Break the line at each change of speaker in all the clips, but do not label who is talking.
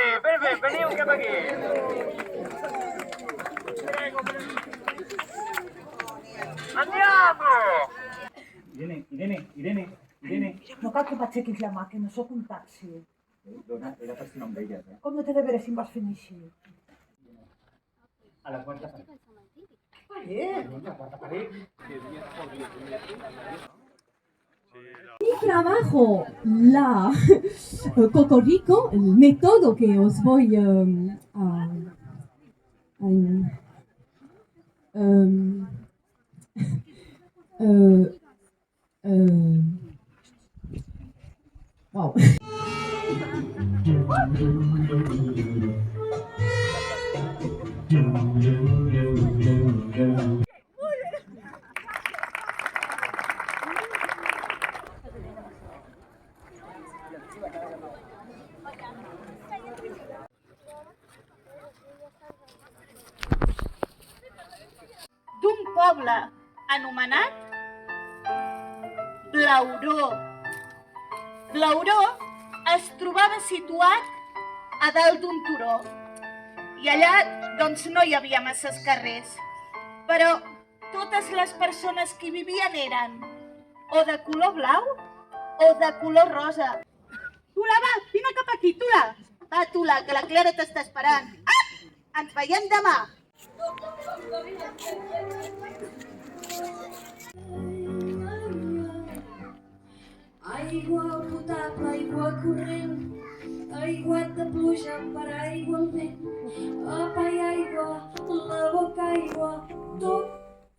Toni, perfecte, veniu cap aquí. Andiamo!
Irene. No cal que m'aixequis la mà, que no sóc un taxi.
Dona, era per si no em veies,
Com no t'he de veure si em vas fent així?
A la quarta paret.
Mi trabajo, la Cocorico, el método que os voy wow.
D'un poble anomenat Blauró. Blauró es trobava situat a dalt d'un turó i allà doncs no hi havia masses carrers, però totes les persones que hi vivien eren o de color blau o de color rosa. Tula, va, vine cap aquí, Tula. Va, Tula, que la Clara t'està esperant. Ah! Ens veiem demà.
Aigua potable, aigua corrent, aigua de pluja per aigua al vent, apa i aigua, la boca aigua, tot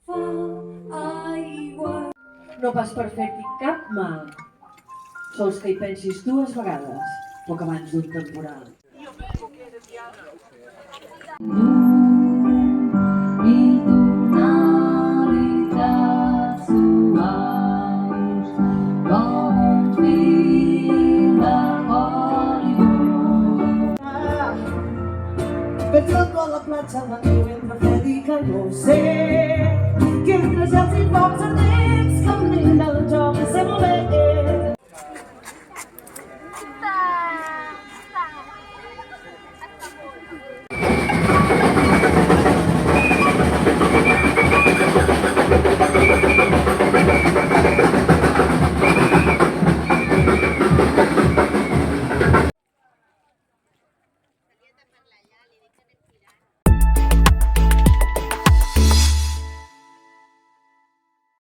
fa aigua.
No pas per fer-t'hi cap mal, sols que hi pensis dues vegades, poc abans d'un temporal.
Per tot a la platja m'endiu entre fred i calor. Sé que entre gels i focs ardents que em brinda el joc. Sé molt bé